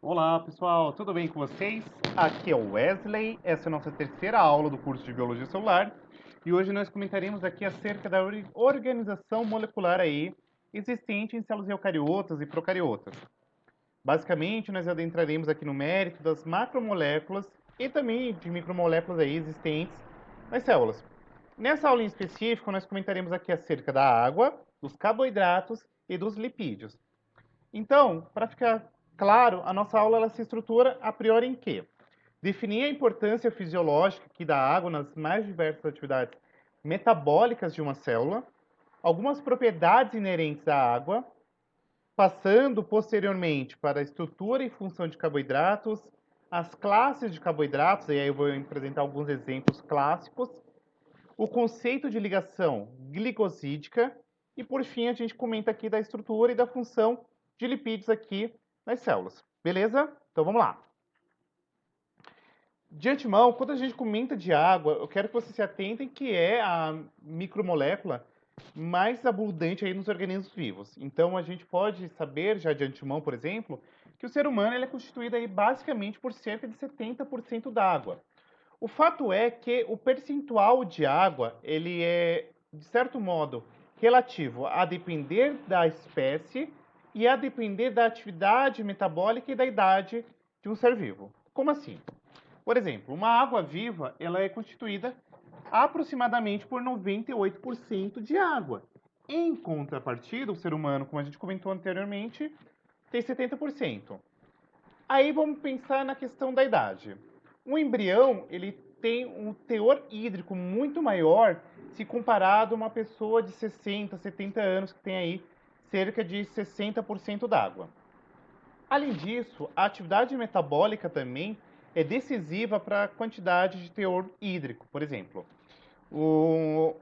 Olá pessoal, tudo bem com vocês? Aqui é o Wesley, essa é a nossa terceira aula do curso de Biologia Celular e hoje nós comentaremos aqui acerca da organização molecular aí existente em células eucariotas e procariotas. Basicamente, nós adentraremos aqui no mérito das macromoléculas e também de micromoléculas aí existentes nas células. Nessa aula em específico, nós comentaremos aqui acerca da água, dos carboidratos e dos lipídios. Então, para ficar claro, a nossa aula ela se estrutura a priori em quê? Definir a importância fisiológica aqui da água nas mais diversas atividades metabólicas de uma célula, algumas propriedades inerentes à água, passando posteriormente para a estrutura e função de carboidratos, as classes de carboidratos, e aí eu vou apresentar alguns exemplos clássicos, o conceito de ligação glicosídica e, por fim, a gente comenta aqui da estrutura e da função de lipídios aqui nas células. Beleza? Então vamos lá. De antemão, quando a gente comenta de água, eu quero que vocês se atentem que é a micromolécula mais abundante aí nos organismos vivos. Então a gente pode saber já de antemão, por exemplo, que o ser humano ele é constituído aí basicamente por cerca de 70% d'água. O fato é que o percentual de água, ele é, de certo modo, relativo a depender da espécie e a depender da atividade metabólica e da idade de um ser vivo. Como assim? Por exemplo, uma água viva, ela é constituída aproximadamente por 98% de água. Em contrapartida, o ser humano, como a gente comentou anteriormente, tem 70%. Aí vamos pensar na questão da idade. Um embrião, ele tem um teor hídrico muito maior se comparado a uma pessoa de 60, 70 anos que tem aí cerca de 60% d'água. Além disso, a atividade metabólica também é decisiva para a quantidade de teor hídrico. Por exemplo, o,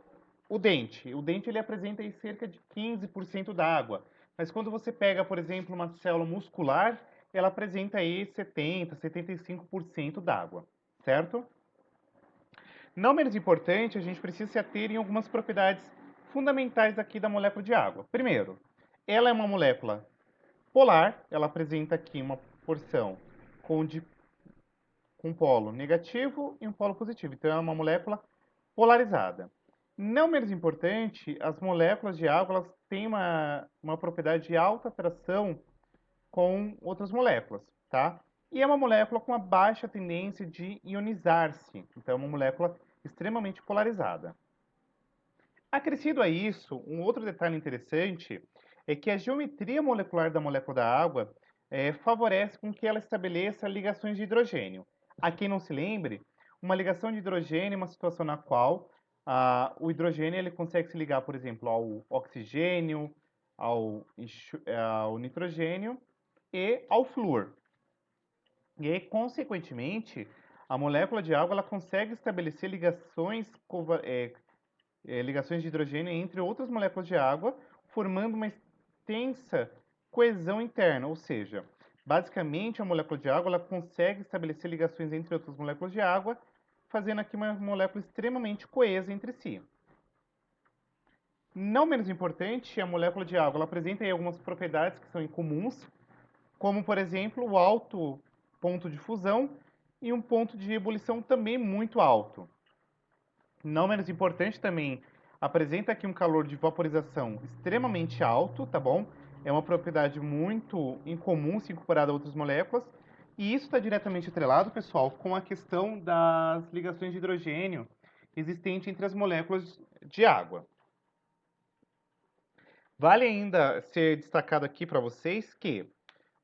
o dente ele apresenta aí cerca de 15% d'água. Mas quando você pega, por exemplo, uma célula muscular, ela apresenta aí 70, 75% d'água, certo? Não menos importante, a gente precisa se ater em algumas propriedades fundamentais aqui da molécula de água. Primeiro, ela é uma molécula polar, ela apresenta aqui uma porção com, com um polo negativo e um polo positivo. Então, é uma molécula polarizada. Não menos importante, as moléculas de água elas têm uma propriedade de alta atração com outras moléculas, tá? E é uma molécula com uma baixa tendência de ionizar-se. Então, é uma molécula extremamente polarizada. Acrescido a isso, um outro detalhe interessante é que a geometria molecular da molécula da água favorece com que ela estabeleça ligações de hidrogênio. A quem não se lembre, uma ligação de hidrogênio é uma situação na qual o hidrogênio ele consegue se ligar, por exemplo, ao oxigênio, ao nitrogênio e ao flúor. E aí, consequentemente, a molécula de água ela consegue estabelecer ligações de hidrogênio entre outras moléculas de água, formando uma extensa coesão interna, ou seja, basicamente a molécula de água ela consegue estabelecer ligações entre outras moléculas de água, fazendo aqui uma molécula extremamente coesa entre si. Não menos importante, a molécula de água ela apresenta aí algumas propriedades que são incomuns, como por exemplo o alto ponto de fusão e um ponto de ebulição também muito alto. Não menos importante também, apresenta aqui um calor de vaporização extremamente alto, tá bom? É uma propriedade muito incomum se comparada a outras moléculas. E isso está diretamente atrelado, pessoal, com a questão das ligações de hidrogênio existente entre as moléculas de água. Vale ainda ser destacado aqui para vocês que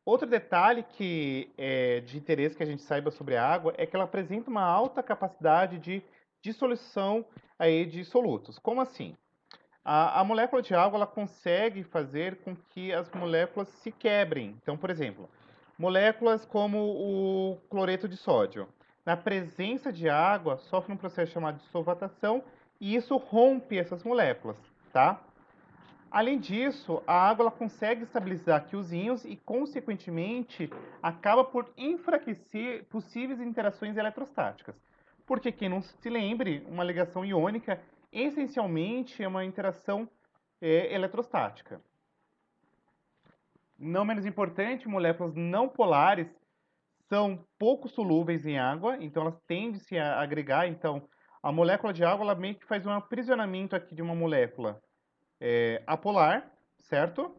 outro detalhe que é de interesse que a gente saiba sobre a água é que ela apresenta uma alta capacidade de dissolução aí de solutos. Como assim? A molécula de água ela consegue fazer com que as moléculas se quebrem. Então, por exemplo, moléculas como o cloreto de sódio, na presença de água, sofre um processo chamado de solvatação e isso rompe essas moléculas, tá? Além disso, a água ela consegue estabilizar aqui os íons e, consequentemente, acaba por enfraquecer possíveis interações eletrostáticas. Porque, quem não se lembre, uma ligação iônica essencialmente é uma interação eletrostática. Não menos importante, moléculas não polares são pouco solúveis em água, então elas tendem-se a agregar. Então, a molécula de água ela meio que faz um aprisionamento aqui de uma molécula apolar, certo?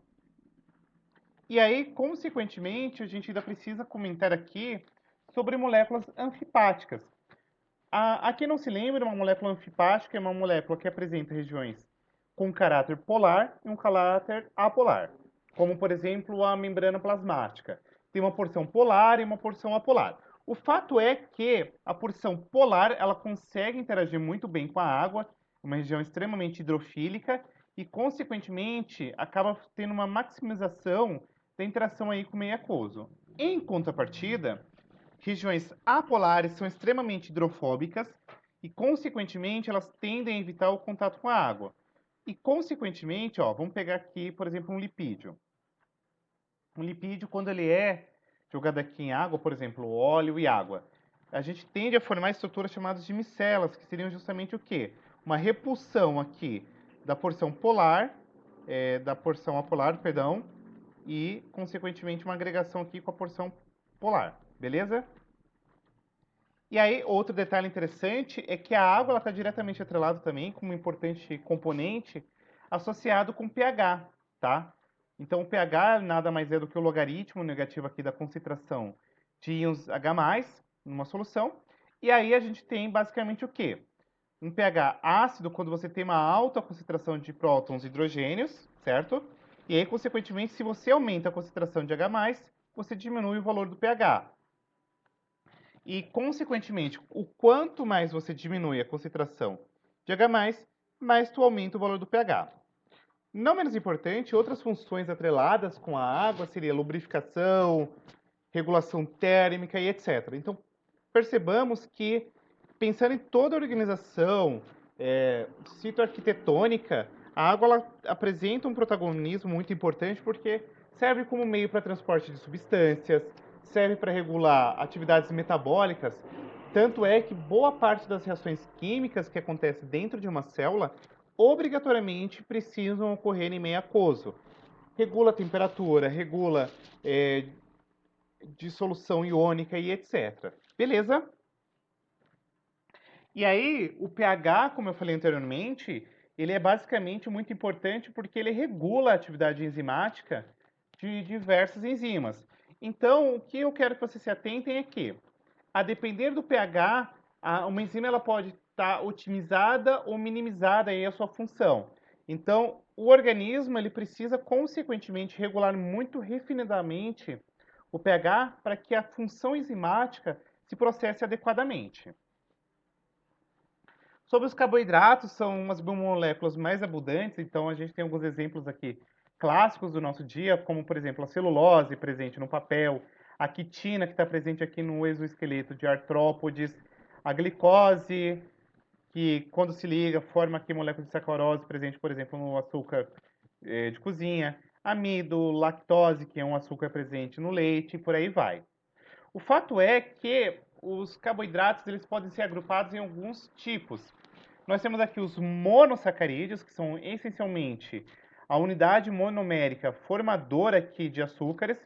E aí, consequentemente, a gente ainda precisa comentar aqui sobre moléculas anfipáticas. A quem não se lembra, uma molécula anfipática é uma molécula que apresenta regiões com caráter polar e um caráter apolar, como, por exemplo, a membrana plasmática. Tem uma porção polar e uma porção apolar. O fato é que a porção polar ela consegue interagir muito bem com a água, uma região extremamente hidrofílica, e, consequentemente, acaba tendo uma maximização da interação aí com o meio aquoso. Em contrapartida, regiões apolares são extremamente hidrofóbicas e, consequentemente, elas tendem a evitar o contato com a água. E, consequentemente, ó, vamos pegar aqui, por exemplo, um lipídio. Um lipídio, quando ele é jogado aqui em água, por exemplo, óleo e água, a gente tende a formar estruturas chamadas de micelas, que seriam justamente o quê? Uma repulsão aqui da porção polar, da porção apolar, perdão, e, consequentemente, uma agregação aqui com a porção polar, beleza? E aí, outro detalhe interessante é que a água está diretamente atrelada também como um importante componente associado com o pH, tá? Então, o pH nada mais é do que o logaritmo negativo aqui da concentração de íons H+, numa solução. E aí a gente tem basicamente o quê? Um pH ácido quando você tem uma alta concentração de prótons e hidrogênios, certo? E aí, consequentemente, se você aumenta a concentração de H+, você diminui o valor do pH. E, consequentemente, o quanto mais você diminui a concentração de H+, mais tu aumenta o valor do pH. Não menos importante, outras funções atreladas com a água seria lubrificação, regulação térmica e etc. Então, percebamos que, pensando em toda a organização citoarquitetônica, a água ela apresenta um protagonismo muito importante porque serve como meio para transporte de substâncias, serve para regular atividades metabólicas, tanto é que boa parte das reações químicas que acontecem dentro de uma célula obrigatoriamente precisam ocorrer em meio aquoso. Regula a temperatura, regula dissolução iônica e etc. Beleza? E aí, o pH, como eu falei anteriormente, ele é basicamente muito importante porque ele regula a atividade enzimática de diversas enzimas. Então, o que eu quero que vocês se atentem é que, a depender do pH, uma enzima ela pode estar otimizada ou minimizada aí a sua função. Então, o organismo ele precisa consequentemente regular muito refinadamente o pH para que a função enzimática se processe adequadamente. Sobre os carboidratos, são umas biomoléculas mais abundantes, então a gente tem alguns exemplos aqui clássicos do nosso dia, como por exemplo a celulose presente no papel, a quitina que está presente aqui no exoesqueleto de artrópodes, a glicose, que quando se liga forma aqui molécula de sacarose presente, por exemplo, no açúcar de cozinha, amido, lactose, que é um açúcar presente no leite, e por aí vai. O fato é que os carboidratos eles podem ser agrupados em alguns tipos. Nós temos aqui os monossacarídeos, que são essencialmente a unidade monomérica formadora aqui de açúcares.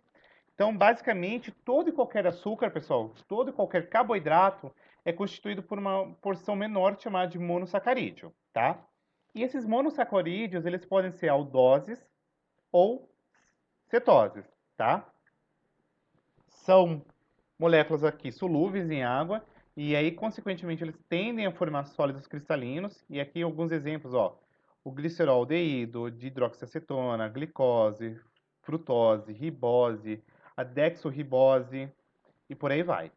Então, basicamente, todo e qualquer açúcar, pessoal, todo e qualquer carboidrato é constituído por uma porção menor chamada de monossacarídeo, tá? E esses monossacarídeos, eles podem ser aldoses ou cetoses, tá? São moléculas aqui solúveis em água e aí, consequentemente, eles tendem a formar sólidos cristalinos. E aqui alguns exemplos, ó, o gliceroldeído, dihidroxiacetona, glicose, frutose, ribose, a dexorribose e por aí vai.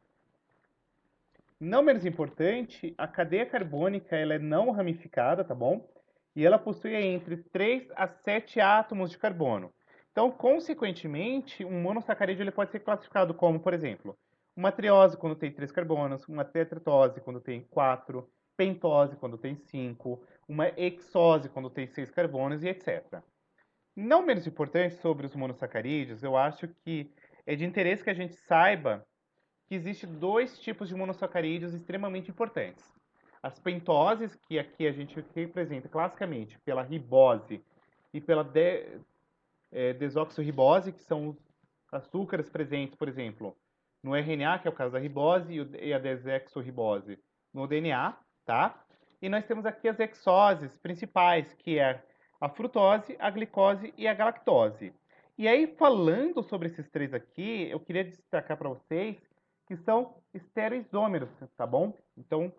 Não menos importante, a cadeia carbônica ela é não ramificada, tá bom? E ela possui entre 3 a 7 átomos de carbono. Então, consequentemente, um monossacarídeo ele pode ser classificado como, por exemplo, uma triose quando tem 3 carbonos, uma tetratose quando tem 4, pentose quando tem 5, uma hexose quando tem 6 carbonos e etc. Não menos importante sobre os monossacarídeos, eu acho que é de interesse que a gente saiba que existe dois tipos de monossacarídeos extremamente importantes. As pentoses, que aqui a gente representa classicamente pela ribose e pela desoxirribose, que são os açúcares presentes, por exemplo, no RNA, que é o caso da ribose, e a desexorribose no DNA, tá? E nós temos aqui as hexoses principais, que é a frutose, a glicose e a galactose. E aí, falando sobre esses três aqui, eu queria destacar para vocês que são estereoisômeros, tá bom? Então,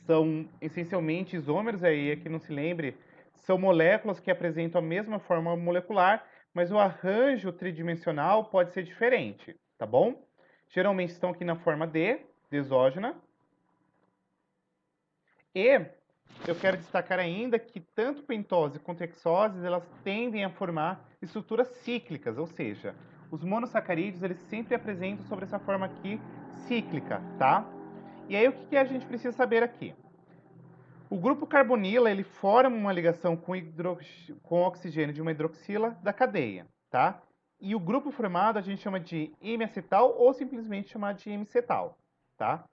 são essencialmente isômeros, aí é que não se lembre, são moléculas que apresentam a mesma forma molecular, mas o arranjo tridimensional pode ser diferente, tá bom? Geralmente estão aqui na forma D, desógena. E eu quero destacar ainda que tanto pentose quanto hexoses, elas tendem a formar estruturas cíclicas, ou seja, os monossacarídeos eles sempre apresentam sobre essa forma aqui cíclica, tá? E aí o que a gente precisa saber aqui? O grupo carbonila ele forma uma ligação com oxigênio de uma hidroxila da cadeia, tá? E o grupo formado a gente chama de imiacetal ou simplesmente chamado de imicetal, tá?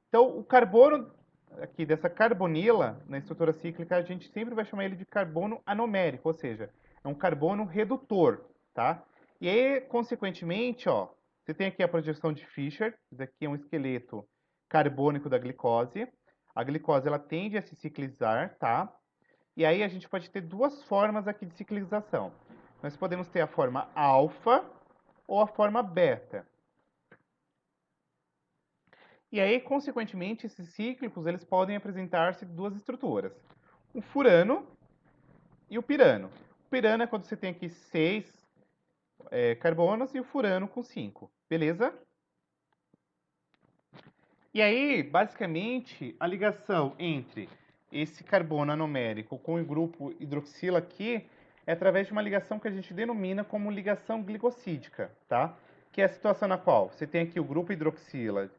Então, o carbono aqui dessa carbonila, na estrutura cíclica, a gente sempre vai chamar ele de carbono anomérico, ou seja, é um carbono redutor, tá? E aí, consequentemente, ó, você tem aqui a projeção de Fischer, isso aqui é um esqueleto carbônico da glicose. A glicose, ela tende a se ciclizar, tá? E aí a gente pode ter duas formas aqui de ciclização. Nós podemos ter a forma alfa ou a forma beta. E aí, consequentemente, esses cíclicos eles podem apresentar-se de duas estruturas. O furano e o pirano. O pirano é quando você tem aqui 6 carbonos e o furano com 5. Beleza? E aí, basicamente, a ligação entre esse carbono anomérico com o grupo hidroxila aqui é através de uma ligação que a gente denomina como ligação glicosídica, tá? Que é a situação na qual você tem aqui o grupo hidroxila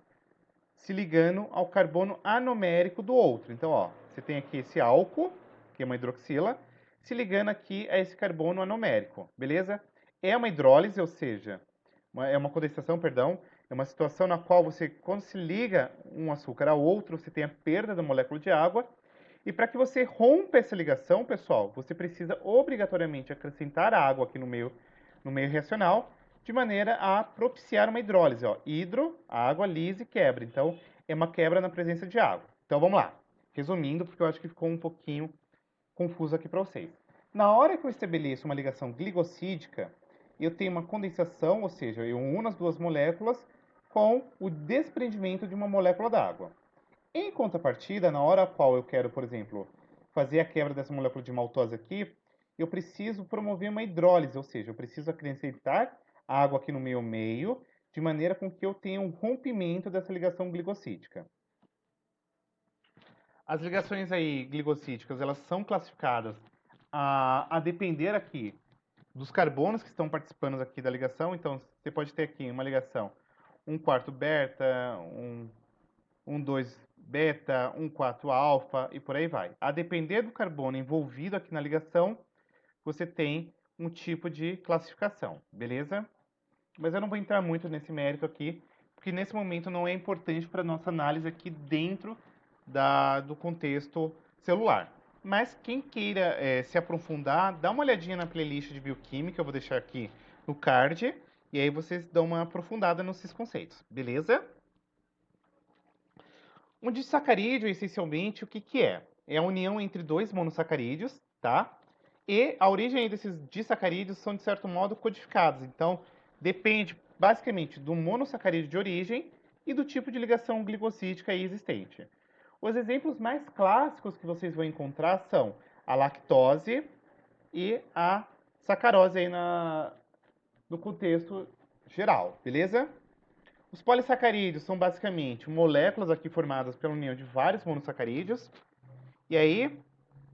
se ligando ao carbono anomérico do outro. Então, ó, você tem aqui esse álcool, que é uma hidroxila, se ligando aqui a esse carbono anomérico, beleza? É uma hidrólise, ou seja, é uma condensação, perdão, é uma situação na qual você, quando se liga um açúcar ao outro, você tem a perda da molécula de água. E para que você rompa essa ligação, pessoal, você precisa obrigatoriamente acrescentar água aqui no meio reacional, de maneira a propiciar uma hidrólise. Ó. Hidro, água, lise, quebra. Então, é uma quebra na presença de água. Então, vamos lá. Resumindo, porque eu acho que ficou um pouquinho confuso aqui para vocês. Na hora que eu estabeleço uma ligação glicosídica, eu tenho uma condensação, ou seja, eu uno as duas moléculas com o desprendimento de uma molécula d'água. Em contrapartida, na hora a qual eu quero, por exemplo, fazer a quebra dessa molécula de maltose aqui, eu preciso promover uma hidrólise, ou seja, eu preciso acrescentar água aqui no meu meio, de maneira com que eu tenha um rompimento dessa ligação glicosídica. As ligações aí glicosídicas, elas são classificadas a depender aqui dos carbonos que estão participando aqui da ligação. Então, você pode ter aqui uma ligação 1/4 beta, 1,2 beta, 1,4 alfa e por aí vai. A depender do carbono envolvido aqui na ligação, você tem um tipo de classificação, beleza? Mas eu não vou entrar muito nesse mérito aqui, porque nesse momento não é importante para a nossa análise aqui dentro do contexto celular. Mas quem queira se aprofundar, dá uma olhadinha na playlist de bioquímica, eu vou deixar aqui no card, e aí vocês dão uma aprofundada nesses conceitos, beleza? Um disacarídeo, essencialmente, o que que é? É a união entre dois monossacarídeos, tá? E a origem desses disacarídeos são, de certo modo, codificados. Então, depende, basicamente, do monossacarídeo de origem e do tipo de ligação glicosídica aí existente. Os exemplos mais clássicos que vocês vão encontrar são a lactose e a sacarose aí no contexto geral, beleza? Os polissacarídeos são basicamente moléculas aqui formadas pela união de vários monossacarídeos. E aí,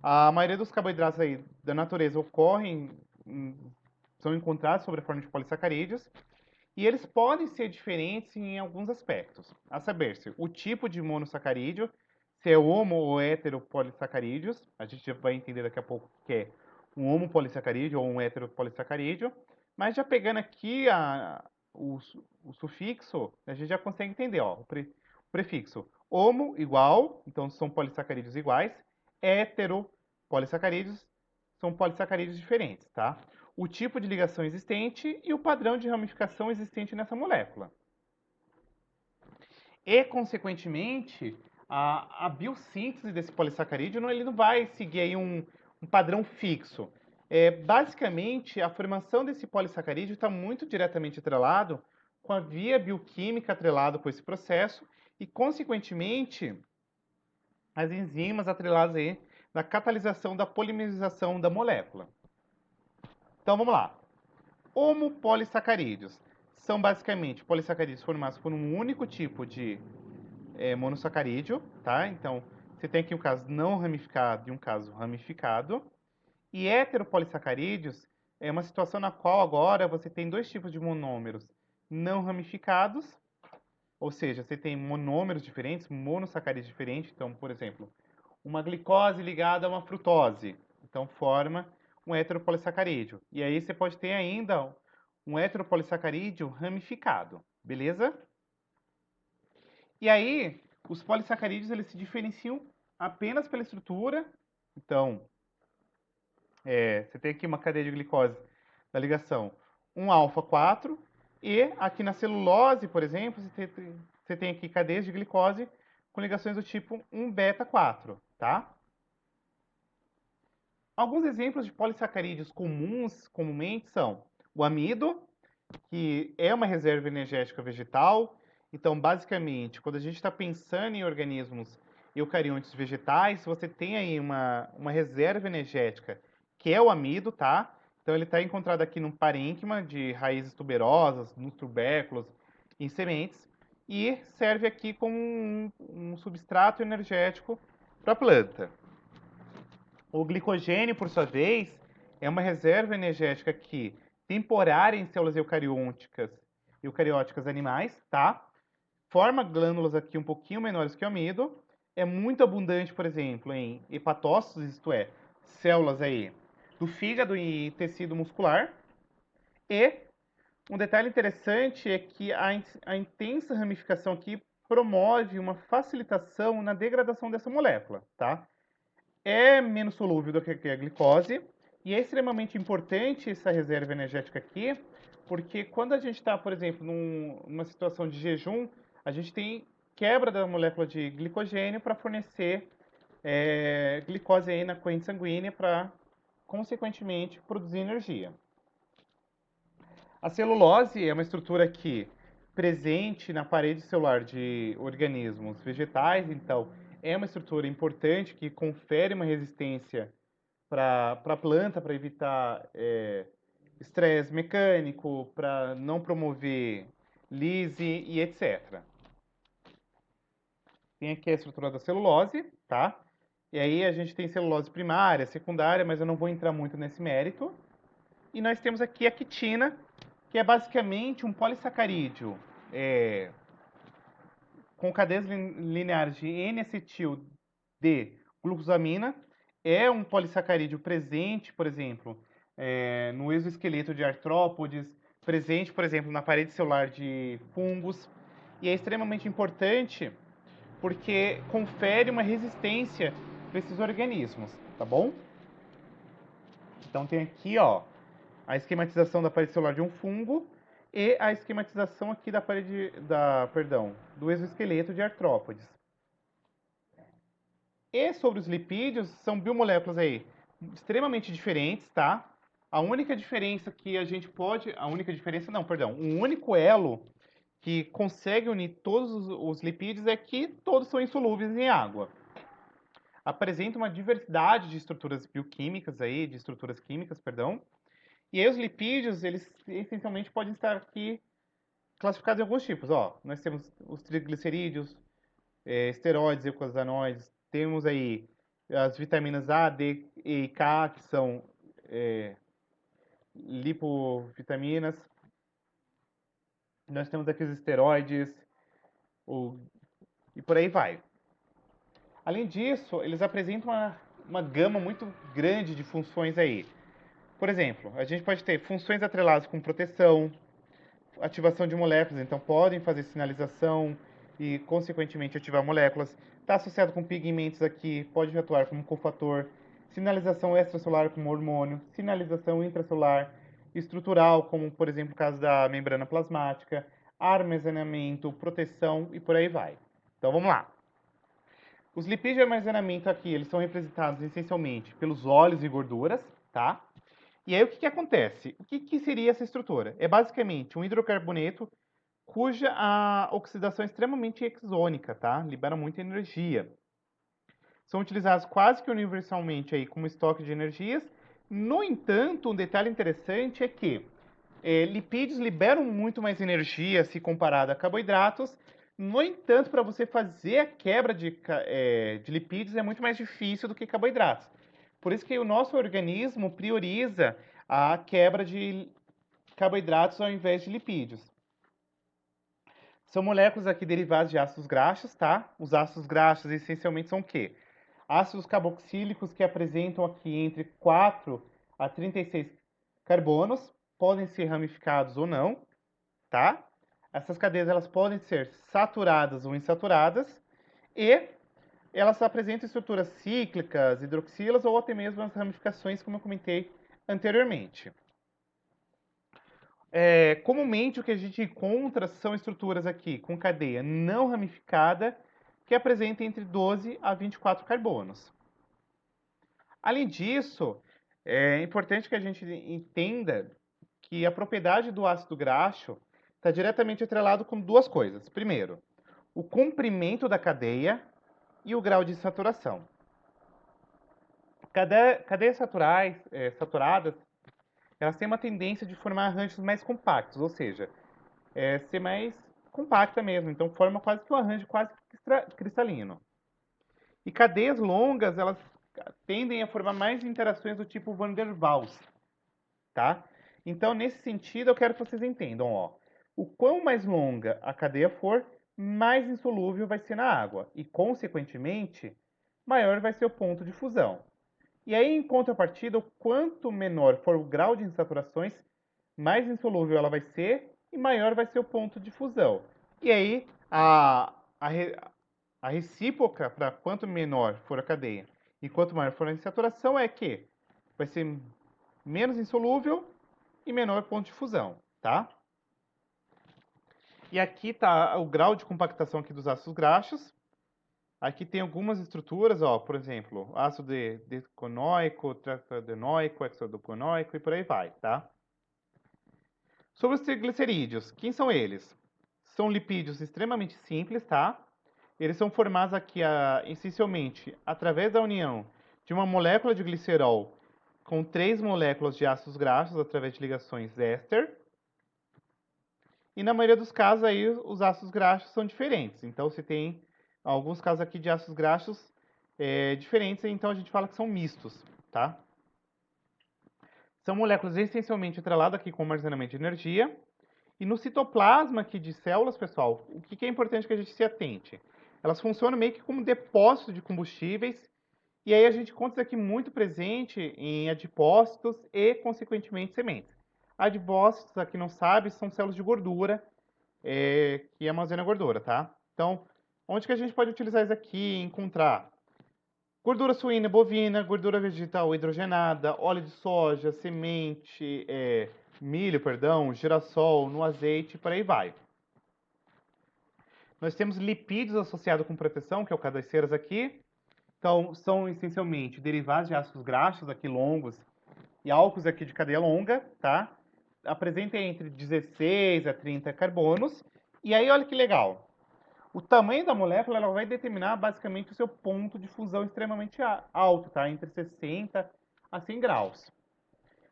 a maioria dos carboidratos aí da natureza são encontrados sob a forma de polissacarídeos. E eles podem ser diferentes em alguns aspectos. A saber-se, o tipo de monossacarídeo, se é homo ou heteropolissacarídeos. A gente já vai entender daqui a pouco que é um homopolissacarídeo ou um heteropolissacarídeo. Mas já pegando aqui o, o sufixo, a gente já consegue entender, ó, o prefixo homo, igual, então são polissacarídeos iguais, hetero, polissacarídeos, são polissacarídeos diferentes, tá? o tipo de ligação existente e o padrão de ramificação existente nessa molécula. E, consequentemente, a biossíntese desse polissacarídeo ele não vai seguir aí um padrão fixo. Basicamente, a formação desse polissacarídeo está muito diretamente atrelado com a via bioquímica atrelada com esse processo e, consequentemente, as enzimas atreladas aí na catalisação da polimerização da molécula. Então, vamos lá. Homopolissacarídeos são basicamente polissacarídeos formados por um único tipo de monossacarídeo, tá? Então, você tem aqui um caso não ramificado e um caso ramificado. E heteropolissacarídeos é uma situação na qual agora você tem dois tipos de monômeros não ramificados, ou seja, você tem monômeros diferentes, monossacarídeos diferentes. Então, por exemplo, uma glicose ligada a uma frutose. Então, forma um heteropolissacarídeo. E aí você pode ter ainda um heteropolissacarídeo ramificado, beleza? E aí, os polissacarídeos eles se diferenciam apenas pela estrutura. Então, você tem aqui uma cadeia de glicose da ligação 1-alfa-4 e aqui na celulose, por exemplo, você tem aqui cadeias de glicose com ligações do tipo 1-beta-4, tá? Alguns exemplos de polissacarídeos comuns, comumente, são o amido, que é uma reserva energética vegetal. Então, basicamente, quando a gente está pensando em organismos eucariontes vegetais, você tem aí uma reserva energética, que é o amido, tá? Então, ele está encontrado aqui no parênquima de raízes tuberosas, nos tubérculos, em sementes, e serve aqui como um substrato energético para a planta. O glicogênio, por sua vez, é uma reserva energética que temporária em células eucarióticas animais, tá? Forma glândulas aqui um pouquinho menores que o amido. É muito abundante, por exemplo, em hepatócitos, isto é, células aí do fígado e tecido muscular. E um detalhe interessante é que a intensa ramificação aqui promove uma facilitação na degradação dessa molécula, tá? É menos solúvel do que a glicose e é extremamente importante essa reserva energética aqui, porque quando a gente está, por exemplo, numa situação de jejum, a gente tem quebra da molécula de glicogênio para fornecer glicose aí na corrente sanguínea para, consequentemente, produzir energia. A celulose é uma estrutura que presente na parede celular de organismos vegetais, então é uma estrutura importante que confere uma resistência para a planta, para evitar estresse mecânico, para não promover lise e etc. Tem aqui a estrutura da celulose, tá? E aí a gente tem celulose primária, secundária, mas eu não vou entrar muito nesse mérito. E nós temos aqui a quitina, que é basicamente um polissacarídeo com cadeias lineares de N-acetil de glucosamina. É um polissacarídeo presente, por exemplo, no exoesqueleto de artrópodes, presente, por exemplo, na parede celular de fungos. E é extremamente importante porque confere uma resistência para esses organismos, tá bom? Então tem aqui, ó, a esquematização da parede celular de um fungo e a esquematização aqui da parede do exoesqueleto de artrópodes. E sobre os lipídios, são biomoléculas aí extremamente diferentes, tá? A única diferença que a gente pode, um único elo que consegue unir todos os lipídios é que todos são insolúveis em água. Apresenta uma diversidade de estruturas bioquímicas aí, de estruturas químicas, perdão. E aí os lipídios, eles essencialmente podem estar aqui classificados em alguns tipos. Ó, nós temos os triglicerídeos, esteroides, eicosanoides, temos aí as vitaminas A, D, E e K, que são lipovitaminas. Nós temos aqui os esteroides, e por aí vai. Além disso, eles apresentam uma gama muito grande de funções aí. Por exemplo, a gente pode ter funções atreladas com proteção, ativação de moléculas, então podem fazer sinalização e, consequentemente, ativar moléculas. Está associado com pigmentos aqui, pode atuar como cofator, sinalização extracelular como hormônio, sinalização intracelular, estrutural, como por exemplo o caso da membrana plasmática, armazenamento, proteção e por aí vai. Então vamos lá. Os lipídios de armazenamento aqui, eles são representados essencialmente pelos óleos e gorduras, tá? E aí o que acontece? O que seria essa estrutura? É basicamente um hidrocarboneto cuja a oxidação é extremamente exônica, tá? Libera muita energia. São utilizados quase que universalmente aí como estoque de energias. No entanto, um detalhe interessante é que lipídios liberam muito mais energia se comparado a carboidratos. No entanto, para você fazer a quebra de lipídios é muito mais difícil do que carboidratos. Por isso que o nosso organismo prioriza a quebra de carboidratos ao invés de lipídios. São moléculas aqui derivadas de ácidos graxos, tá? Os ácidos graxos essencialmente são o quê? Ácidos carboxílicos que apresentam aqui entre 4 a 36 carbonos, podem ser ramificados ou não, tá? Essas cadeias elas podem ser saturadas ou insaturadas e elas apresentam estruturas cíclicas, hidroxilas ou até mesmo as ramificações, como eu comentei anteriormente. Comumente o que a gente encontra são estruturas aqui com cadeia não ramificada que apresentam entre 12 a 24 carbonos. Além disso, é importante que a gente entenda que a propriedade do ácido graxo está diretamente atrelado com duas coisas. Primeiro, o comprimento da cadeia e o grau de saturação. Cadeias saturadas, elas têm uma tendência de formar arranjos mais compactos, ou seja, ser mais compacta mesmo, então forma quase que um arranjo quase cristalino. E cadeias longas, elas tendem a formar mais interações do tipo Van der Waals, tá? Então, nesse sentido, eu quero que vocês entendam, ó. O quão mais longa a cadeia for, mais insolúvel vai ser na água e, consequentemente, maior vai ser o ponto de fusão. E aí, em contrapartida, o quanto menor for o grau de insaturações, mais insolúvel ela vai ser e maior vai ser o ponto de fusão. E aí, a recíproca para quanto menor for a cadeia e quanto maior for a insaturação é que vai ser menos insolúvel e menor ponto de fusão, tá? E aqui está o grau de compactação aqui dos ácidos graxos. Aqui tem algumas estruturas, ó, por exemplo, ácido deconoico, tetradenóico, hexadeconoico e por aí vai, tá? Sobre os triglicerídeos, quem são eles? São lipídios extremamente simples, tá? Eles são formados aqui essencialmente através da união de uma molécula de glicerol com 3 moléculas de ácidos graxos através de ligações éster. E na maioria dos casos aí os ácidos graxos são diferentes. Então você tem alguns casos aqui de ácidos graxos diferentes, então a gente fala que são mistos, tá? São moléculas essencialmente atreladas aqui com armazenamento de energia. E no citoplasma aqui de células, pessoal, o que é importante que a gente se atente? Elas funcionam meio que como depósito de combustíveis, e aí a gente encontra isso aqui muito presente em adipócitos e, consequentemente, sementes. Adipócitos, aqui não sabe, são células de gordura, que armazenam gordura, tá? Então, onde que a gente pode utilizar isso aqui e encontrar? Gordura suína e bovina, gordura vegetal hidrogenada, óleo de soja, semente, milho, perdão, girassol, no azeite, por aí vai. Nós temos lipídios associados com proteção, que é o caso das ceras aqui. Então, são essencialmente derivados de ácidos graxos aqui longos e álcools aqui de cadeia longa, tá? Apresenta entre 16 a 30 carbonos. E aí, olha que legal. O tamanho da molécula ela vai determinar basicamente o seu ponto de fusão extremamente alto, tá? Entre 60 a 100 graus.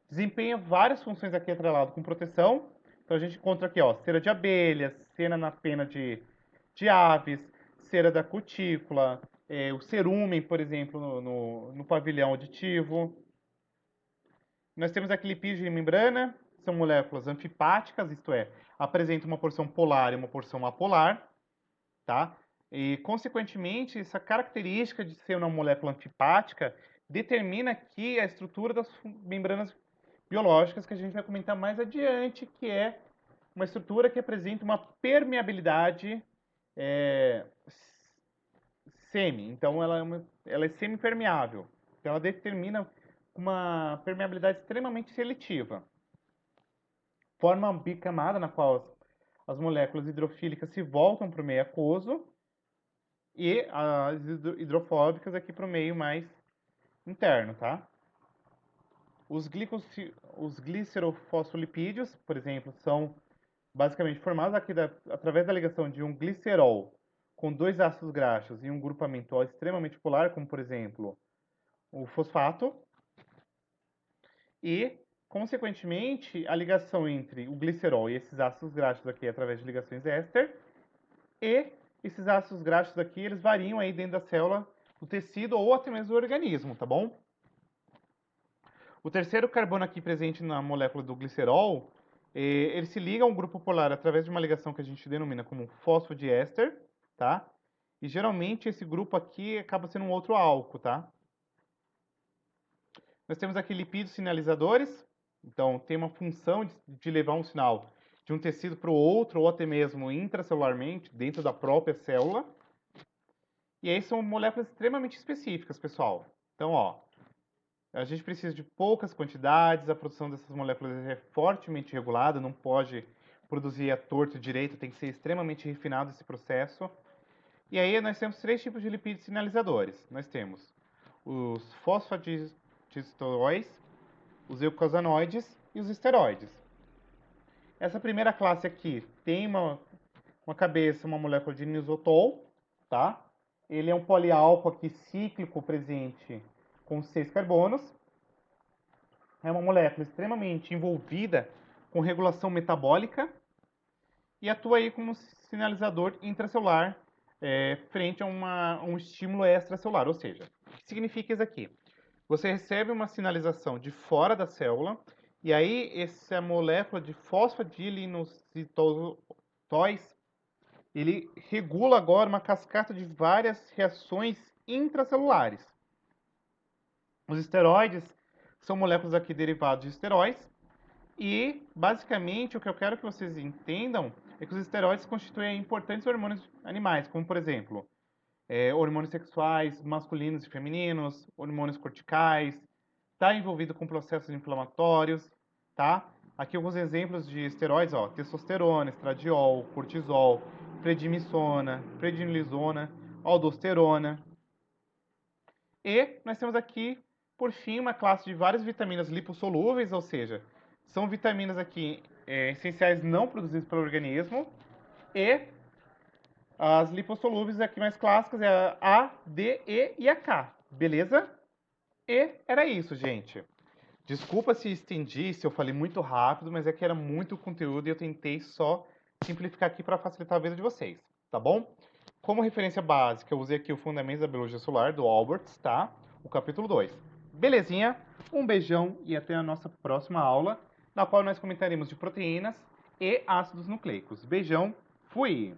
Desempenha várias funções aqui atrelado com proteção. Então a gente encontra aqui, ó, cera de abelhas, cera na pena de aves, cera da cutícula, o cerúmen, por exemplo, no pavilhão auditivo. Nós temos aqui lipídios de membrana, são moléculas anfipáticas, isto é, apresentam uma porção polar e uma porção apolar, tá? E, consequentemente, essa característica de ser uma molécula anfipática determina aqui a estrutura das membranas biológicas que a gente vai comentar mais adiante, que é uma estrutura que apresenta uma permeabilidade semi. Então, ela é semipermeável. Então, ela determina uma permeabilidade extremamente seletiva. forma uma bicamada na qual as moléculas hidrofílicas se voltam para o meio aquoso e as hidrofóbicas aqui para o meio mais interno, tá? Os glicerofosfolipídios, por exemplo, são basicamente formados aqui através da ligação de um glicerol com dois ácidos graxos e um grupamento extremamente polar, como por exemplo o fosfato, e, consequentemente, a ligação entre o glicerol e esses ácidos graxos aqui através de ligações éster, e esses ácidos graxos aqui, eles variam aí dentro da célula, do tecido ou até mesmo do organismo, tá bom? O terceiro carbono aqui presente na molécula do glicerol, ele se liga a um grupo polar através de uma ligação que a gente denomina como fosfodiéster, tá? E geralmente esse grupo aqui acaba sendo um outro álcool, tá? Nós temos aqui lipídios sinalizadores, então tem uma função de levar um sinal de um tecido para o outro, ou até mesmo intracelularmente, dentro da própria célula. E aí são moléculas extremamente específicas, pessoal. Então, ó, a gente precisa de poucas quantidades, a produção dessas moléculas é fortemente regulada, não pode produzir a torto e direito, tem que ser extremamente refinado esse processo. E aí nós temos três tipos de lipídios sinalizadores. Nós temos os fosfatidesteróis, os eucosanoides e os esteroides. Essa primeira classe aqui tem uma cabeça, uma molécula de inositol, tá? Ele é um poliálcool aqui cíclico presente com 6 carbonos. É uma molécula extremamente envolvida com regulação metabólica e atua aí como sinalizador intracelular frente a um estímulo extracelular. Ou seja, o que significa isso aqui? Você recebe uma sinalização de fora da célula e aí essa molécula de fosfadiilinositotóis, ele regula agora uma cascata de várias reações intracelulares. Os esteroides são moléculas aqui derivadas de esteróis e, basicamente, o que eu quero que vocês entendam é que os esteroides constituem importantes hormônios animais, como, por exemplo, hormônios sexuais masculinos e femininos, hormônios corticais, está envolvido com processos inflamatórios, tá? Aqui alguns exemplos de esteroides, ó, testosterona, estradiol, cortisol, prednisona, prednisolona, aldosterona. E nós temos aqui, por fim, uma classe de várias vitaminas lipossolúveis, ou seja, são vitaminas aqui essenciais não produzidas pelo organismo, e as lipossolúveis aqui mais clássicas é a A, D, E e a K, beleza? E era isso, gente. Desculpa se estendi, se eu falei muito rápido, mas é que era muito conteúdo e eu tentei só simplificar aqui para facilitar a vida de vocês, tá bom? Como referência básica, eu usei aqui o Fundamentos da Biologia Celular, do Alberts, tá? O capítulo 2. Belezinha? Um beijão e até a nossa próxima aula, na qual nós comentaremos de proteínas e ácidos nucleicos. Beijão, fui!